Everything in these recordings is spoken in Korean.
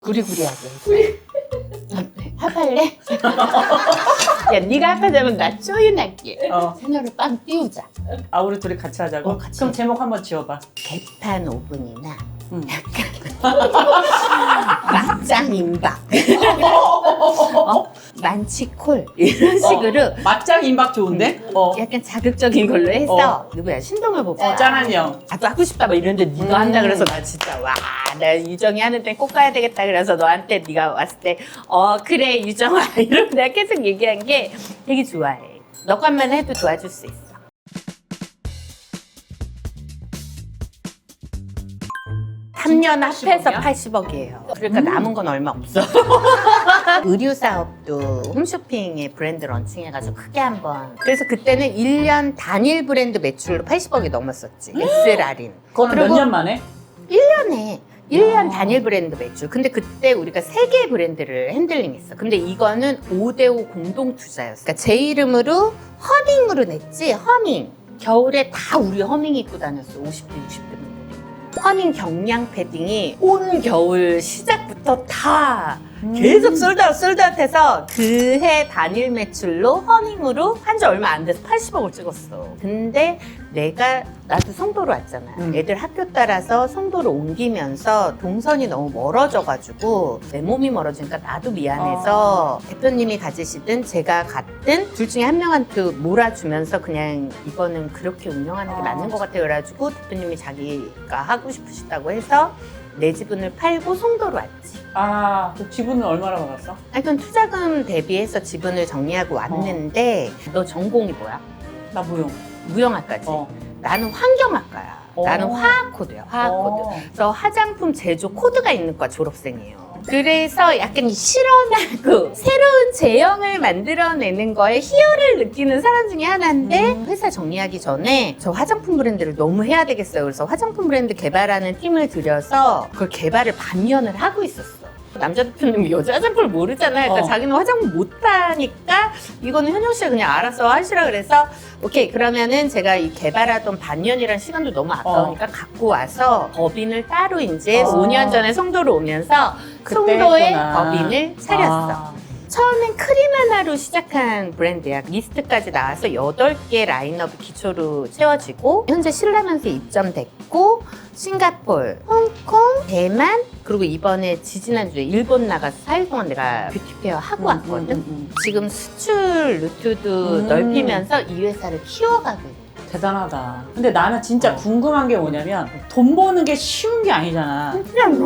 구리구리하게. 합할래? 야, 네가 합하자면 나 조인할게. 채널을 빵 띄우자. 아, 우리 둘이 같이 하자고? 같이 그럼 하자. 제목 한번 지어봐. 개판 오븐이나 응. 막장 임박, 만치콜 이런 식으로 맞짱 임박 좋은데? 약간 자극적인 걸로 해서 누구야 신동엽 오빠. 짠한 형. 나도 하고 싶다 막 이랬는데 네가 한다 그래서 나 진짜 와 나 유정이 하는데 꼭 가야 되겠다 그래서 너한테 네가 왔을 때 그래 유정아 이러고 내가 계속 얘기한 게 되게 좋아해. 너 것만 해도 도와줄 수 있어. 삼 년 합해서 80억이에요. 그러니까 남은 건 얼마 없어. 의류 사업도 홈쇼핑에 브랜드 런칭해가지고 크게 한번. 그래서 그때는 1년 단일 브랜드 매출로 80억이 넘었었지. SR인. 그거는 몇 년 만에? 1년 단일 브랜드 매출. 근데 그때 우리가 3개의 브랜드를 핸들링했어. 근데 이거는 5대5 공동 투자였어. 그러니까 제 이름으로 허밍으로 냈지. 허밍. 겨울에 다 우리 허밍 입고 다녔어. 50대, 60대 분들이. 허밍 경량 패딩이 온 겨울 시작부터 다 계속 솔드아웃해서 그해 단일 매출로 허밍으로 한 지 얼마 안 돼서 80억을 찍었어. 근데 나도 송도로 왔잖아. 애들 학교 따라서 송도로 옮기면서 동선이 너무 멀어져가지고 내 몸이 멀어지니까 나도 미안해서 대표님이 가지시든 제가 갔든 둘 중에 한 명한테 몰아주면서 그냥 이거는 그렇게 운영하는 게 맞는 것 같아요. 그래가지고 대표님이 자기가 하고 싶으시다고 해서 내 지분을 팔고 송도로 왔지. 그 지분은 얼마나 받았어? 그건 투자금 대비해서 지분을 정리하고 왔는데 너 전공이 뭐야? 나 무용. 무용학과지? 나는 환경학과야. 나는 화학코드야, 화학코드. 그래서 화장품 제조 코드가 있는 과 졸업생이에요. 그래서 약간 실현하고 새로운 제형을 만들어내는 거에 희열을 느끼는 사람 중에 하나인데 회사 정리하기 전에 저 화장품 브랜드를 너무 해야 되겠어요. 그래서 화장품 브랜드 개발하는 팀을 들여서 그걸 개발을 반년을 하고 있었어. 남자 대표님이 여자 화장품을 모르잖아요. 그러니까 자기는 화장품 못하니까 이거는 현영 씨가 그냥 알아서 하시라 그래서 오케이 그러면은 제가 이 개발하던 반년이란 시간도 너무 아까우니까 갖고 와서 법인을 따로 이제 5년 전에 송도로 오면서 송도에 했구나. 법인을 차렸어. 처음엔 크림 하나로 시작한 브랜드야. 리스트까지 나와서 8개 라인업이 기초로 채워지고 현재 신라면서 입점됐고 싱가포르, 홍콩, 대만 그리고 이번에 지지난주에 일본 나가서 4일 동안 내가 뷰티페어 하고 왔거든. 지금 수출 루트도 넓히면서 이 회사를 키워가고 있어. 대단하다. 근데 나는 진짜 궁금한 게 뭐냐면 돈 버는 게 쉬운 게 아니잖아. 그냥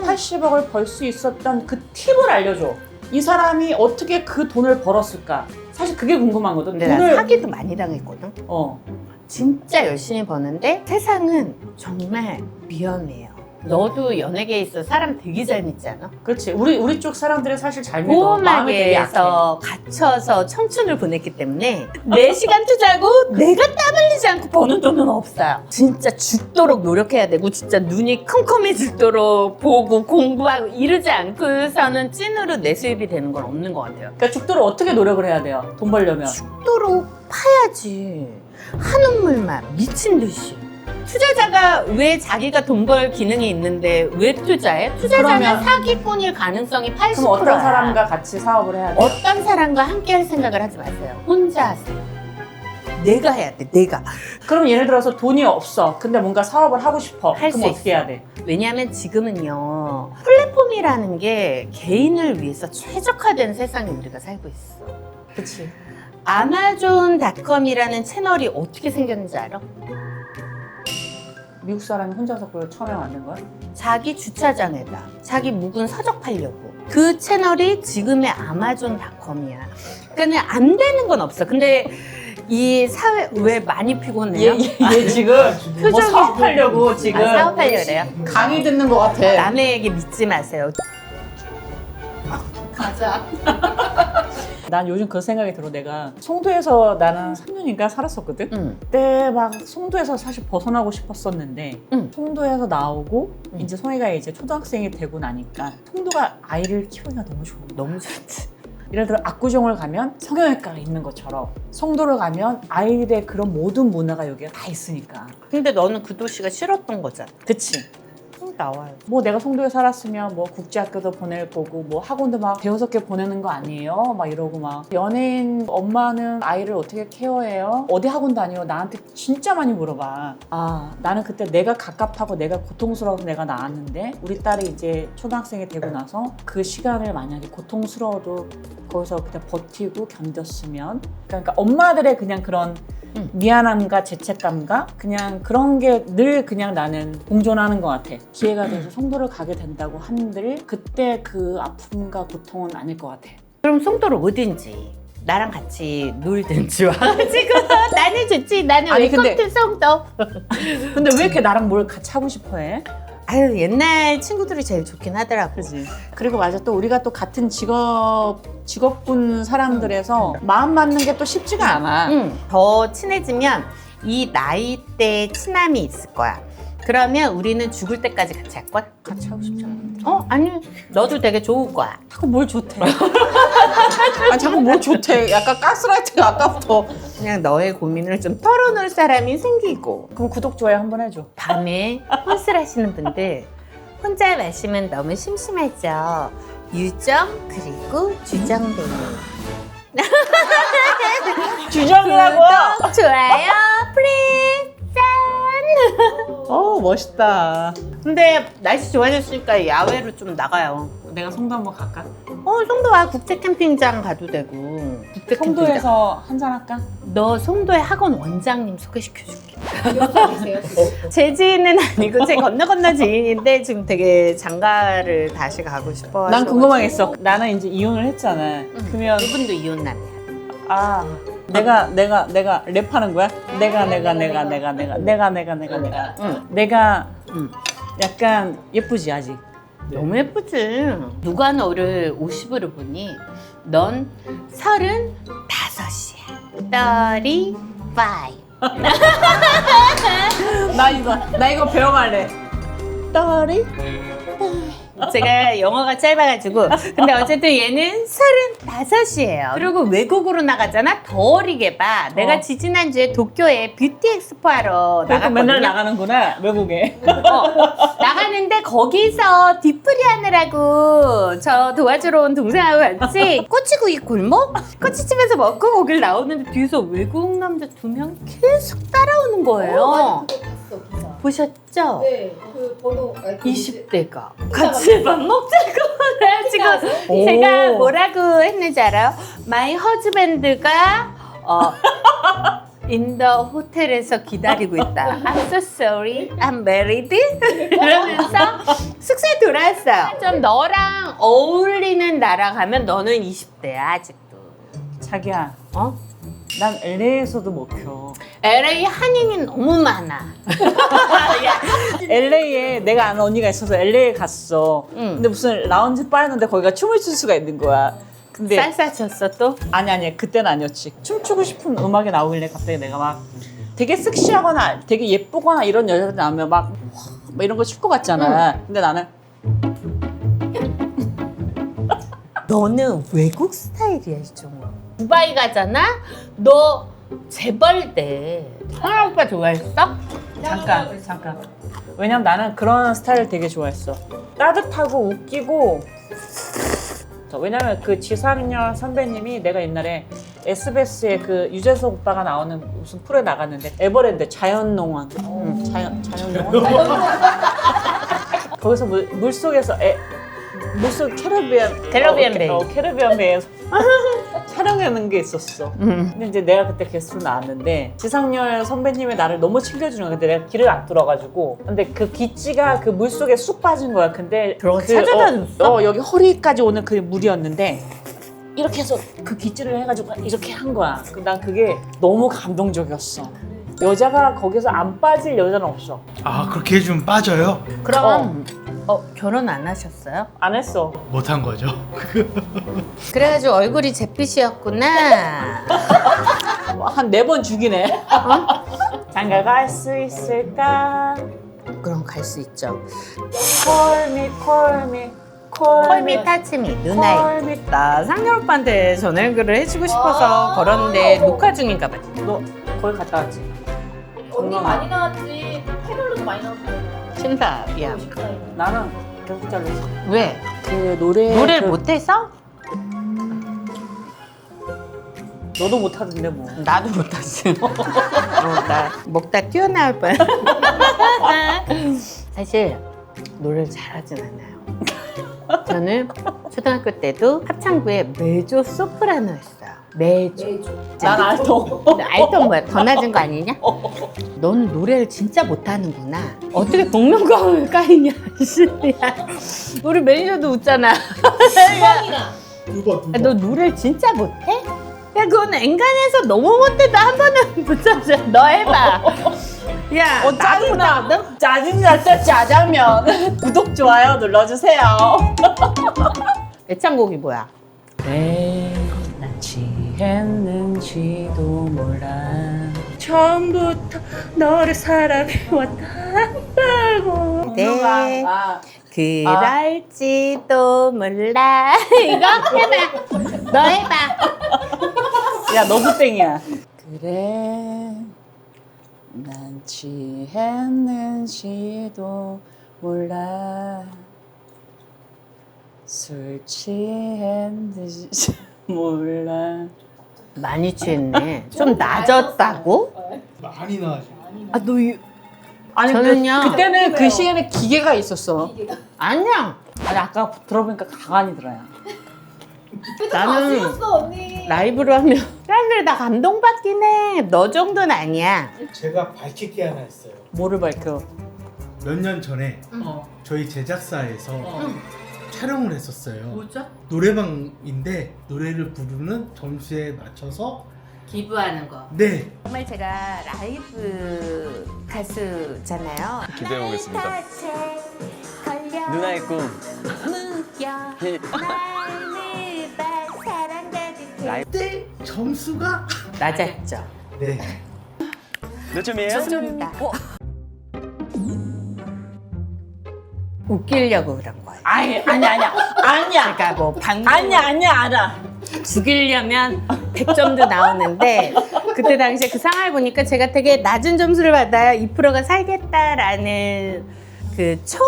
80억을 벌 수 있었던 그 팁을 알려줘. 이 사람이 어떻게 그 돈을 벌었을까? 사실 그게 궁금하거든. 근데 난 사기도 많이 당했거든. 진짜 열심히 버는데 세상은 정말 위험해요. 너도 연예계에 있어 사람 되게 잘 믿지 않아? 그렇지. 우리 쪽 사람들은 사실 잘 믿어. 마음이 되게 약해. 보험하게에서 갇혀서 청춘을 보냈기 때문에 내 시간 투자고 내가 땀 흘리지 않고 버는 돈은 없어요. 진짜 죽도록 노력해야 되고 진짜 눈이 컴컴해지도록 보고 공부하고 이러지 않고서는 찐으로 내 수입이 되는 건 없는 것 같아요. 그러니까 죽도록 어떻게 노력을 해야 돼요? 돈 벌려면. 죽도록 파야지. 한옥물만 미친 듯이. 투자자가 왜 자기가 돈 벌 기능이 있는데 왜 투자해? 투자자는 그러면- 사기꾼일 가능성이 80%야. 그럼 어떤 사람과 같이 사업을 해야 돼? 어떤 사람과 함께 할 생각을 하지 마세요. 혼자 하세요. 내가 해야 돼, 내가. 그럼 예를 들어서 돈이 없어. 근데 뭔가 사업을 하고 싶어. 할 그럼 수 어떻게 있어. 해야 돼? 왜냐하면 지금은요, 플랫폼이라는 게 개인을 위해서 최적화된 세상에 우리가 살고 있어. 그치. 아마존닷컴이라는 채널이 어떻게 생겼는지 알아? 미국 사람이 혼자서 그걸 처음에 만든 거야? 자기 주차장에다 자기 묵은 서적 팔려고. 그 채널이 지금의 아마존닷컴이야. 그러니까 안 되는 건 없어. 근데 이 사회 왜 많이 피곤해요? 얘 지금 뭐 표정이- 사업하려고 지금 사업하려고 그래요? 강의 듣는 것 같아. 남의 얘기 믿지 마세요. 가자. 난 요즘 그 생각이 들어. 내가 송도에서 나는 3년인가 살았었거든. 그때 막 송도에서 사실 벗어나고 싶었었는데 송도에서 나오고 이제 송이가 이제 초등학생이 되고 나니까 송도가 아이를 키우기가 너무 좋은 거야. 너무 좋지. 예를 들어 압구정을 가면 성형외과가 있는 것처럼 송도를 가면 아이들의 그런 모든 문화가 여기가 다 있으니까. 근데 너는 그 도시가 싫었던 거잖아. 그치? 나와요. 뭐 내가 송도에 살았으면 뭐 국제학교도 보낼 거고 뭐 학원도 막 대여섯 개 보내는 거 아니에요? 막 이러고 막 연예인 엄마는 아이를 어떻게 케어해요? 어디 학원 다녀요? 나한테 진짜 많이 물어봐. 아 나는 그때 내가 갑갑하고 내가 고통스러워서 내가 나왔는데 우리 딸이 이제 초등학생이 되고 나서 그 시간을 만약에 고통스러워도 거기서 그냥 버티고 견뎠으면 그러니까 엄마들의 그냥 그런 미안함과 죄책감과 그냥 그런 게 늘 그냥 나는 공존하는 것 같아. 기회가 돼서 송도를 가게 된다고 한들 그때 그 아픔과 고통은 아닐 것 같아. 그럼 송도를 어딘지 나랑 같이 놀든지 와가지고 나는 좋지. 나는 아니, 웰컴 근데- 투 송도. 근데 왜 이렇게 나랑 뭘 같이 하고 싶어 해? 아유 옛날 친구들이 제일 좋긴 하더라고. 그지. 그리고 맞아 또 우리가 또 같은 직업군 사람들에서 마음 맞는 게 또 쉽지가 않아. 더 친해지면 이 나이대 친함이 있을 거야. 그러면 우리는 죽을 때까지 같이 할 거야? 같이 하고 싶지 않아. 아니 너도 되게 좋을 거야. 자꾸 뭘 좋대. 아 자꾸 뭘 좋대. 약간 가스라이트가 아까부터. 그냥 너의 고민을 좀 털어놓을 사람이 생기고. 그럼 구독 좋아요 한번 해줘. 밤에 혼술하시는 분들 혼자 마시면 너무 심심하죠. 유정 그리고 주정뱅이. 주정이라고. 구독, 좋아요, 플리즈, 짠! 멋있다. 근데 날씨 좋아졌으니까 야외로 좀 나가요. 내가 송도 한번 갈까? 송도와 국제 캠핑장 가도 되고. 국제 캠핑장. 송도에서 한잔 할까? 너 송도의 학원 원장님 소개시켜줄게. 제 지인은 아니고 제 건너 지인인데 지금 되게 장가를 다시 가고 싶어. 난 궁금한 게 있어. 나는 이제 이혼을 했잖아. 그러면 이분도 이혼남이야. 아 내가 랩하는 거야? 내가 약간 예쁘지 아직. 너무 예쁘지. 누가 너를 50으로 보니 넌 35이야. 35. 나 이거 배워갈래. 떨이? 제가 영어가 짧아가지고. 근데 어쨌든 얘는 35이에요. 그리고 외국으로 나가잖아. 더 어리게 봐. 내가 지지난주에 도쿄에 뷰티 엑스포 하러 그러니까 나갔거든요. 맨날 나가는구나 외국에. 나가는데 거기서 뒤풀이 하느라고 저 도와주러 온 동생하고 같이 꼬치구이 골목? 꼬치집에서 먹고 거길 나오는데 뒤에서 외국 남자 2명 계속 따라오는 거예요. 봤어 기사. 보셨죠? 네, 그 번호 20대가 같이 밥 먹자고 그래가지고 오. 제가 뭐라고 했는지 알아요? My husband가 in the 호텔에서 기다리고 있다. I'm so sorry, I'm married. 이러면서 숙소에 돌아왔어요. 좀 너랑 어울리는 나라 가면 너는 20대야 아직도. 자기야, 어? 난 LA에서도 못 켜. LA 한인이 너무 많아. 야, LA에 내가 아는 언니가 있어서 LA에 갔어. 응. 근데 무슨 라운지 바였는데 거기가 춤을 출 수가 있는 거야. 근데 살사 쳤어 또? 아니 그때는 아니었지. 춤추고 싶은 음악이 나오길래 갑자기 내가 막 되게 섹시하거나 되게 예쁘거나 이런 여자들 나오면 막 이런 거 출 것 같잖아. 근데 나는 너는 외국 스타일이야 이종호. 두바이 가잖아? 너 재벌대. 하나 오빠 좋아했어? 잠깐. 왜냐면 나는 그런 스타일 되게 좋아했어. 따뜻하고 웃기고. 왜냐면 그 지상렬 선배님이 내가 옛날에 SBS에 그 유재석 오빠가 나오는 무슨 프로에 나갔는데 에버랜드 자연농원. 자연농원. 거기서 물속에서 물속 캐러비안 베이. 캐러비안 베이에서 촬영하는 게 있었어. 근데 이제 내가 그때 게스트로 나왔는데 지상렬 선배님이 나를 너무 챙겨주는 거야. 근데 내가 길을 안 뚫어가지고. 근데 그 기지가 그 물속에 쑥 빠진 거야. 근데 들어가 찾아다녔어? 여기 허리까지 오는 그 물이었는데 이렇게 해서 그 기지를 해가지고 이렇게 한 거야. 난 그게 너무 감동적이었어. 여자가 거기서 안 빠질 여자는 없어. 아 그렇게 해주면 빠져요? 그럼 결혼 안 하셨어요? 안 했어. 못한 거죠. 그래가지고 얼굴이 잿빛이었구나. 한 4번 죽이네. 장가 갈 수 있을까? 그럼 갈 수 있죠. Call me. 콜미 타치미 누나의. 나 상렬 오빠한테 전화 연결을 해주고 싶어서 걸었는데 녹화 중인가 봐. 너 거기 갔다 왔지? 언니 많이 나왔지. 패널로도 많이 나왔고. 심사위원. 나는 계속 잘렸어. 왜? 그 노래 노래를 못해서? 너도 못하던데 뭐. 나도 못하지. 나 먹다 튀어나올 뻔. 사실 노래를 잘하진 않아요. 저는 초등학교 때도 합창부에 메조 소프라노 했어요. 메조. 난 알통. 알던 뭐야? 더 낮은 거 아니냐? 넌 노래를 진짜 못하는구나. 어떻게 복면가왕을 까이냐? 야, 우리 매니저도 웃잖아. 누가 너 노래를 진짜 못해? 야, 그건 엔간해서 너무 못해도 한 번은 붙여줘. 너 해봐. 야, 나도 못하거든? 짜증날 때 짜장면. 구독, 좋아요 눌러주세요. 애창곡이 뭐야? 왜난 취했는지도 몰라. 처음부터 너를 사랑해왔다고. 네. 아, 그럴지도 몰라. 이거 해봐. 너 해봐. 야, 너도 땡이야. 그래, 난 취했는지도 몰라. 술 취했는지 몰라. 많이 취했네. 좀 낮았다고? 많이 나지. 아, 너 아니, 저는요. 그때는 그 시간에 기계가 있었어. 아니야. 아니, 아까 들어보니까 가만히 들어요. 나는 라이브로 하면 사람들이 다 감동받긴 해. 너 정도는 아니야. 제가 밝힐 게 하나 있어요. 뭐를 밝혀? 몇 년 전에 어. 저희 제작사에서 촬영을 했었어요. 뭐죠? 노래방인데 노래를 부르는 점수에 맞춰서 기부하는 거. 네. 정말 제가 라이브 가수잖아요. 기대해 보겠습니다. 누나의 꿈. 그때 점수가 낮았죠. 네. 몇 점이에요? 좋습니다. 웃기려고 그런 거예요. 아니야. 그러니까 뭐 방송 아니야, 알아. 죽이려면 100점도 나오는데 그때 당시에 그 상황을 보니까 제가 되게 낮은 점수를 받아야 2%가 살겠다라는 그 첫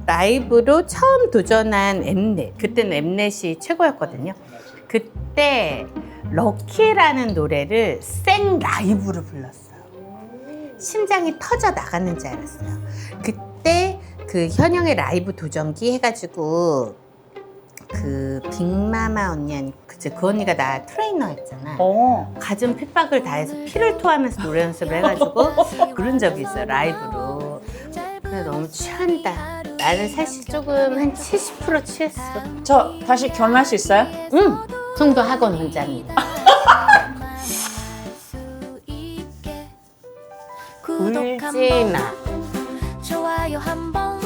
라이브로 처음 도전한 엠넷. 그때는 엠넷이 최고였거든요. 그때 럭키라는 노래를 생 라이브로 불렀어요. 심장이 터져 나가는 줄 알았어요. 그때 그 현영의 라이브 도전기 해가지고 그 빅마마 언니 아니 그치 그 언니가 나 트레이너였잖아. 가진 핍박을 다해서 피를 토하면서 노래 연습을 해가지고 그런 적이 있어요 라이브로. 근데 너무 취한다. 나는 사실 조금 한 70% 취했어. 저 다시 결혼할 수 있어요? 응. 송도 학원 원장님. 울지 마. 좋아요 한번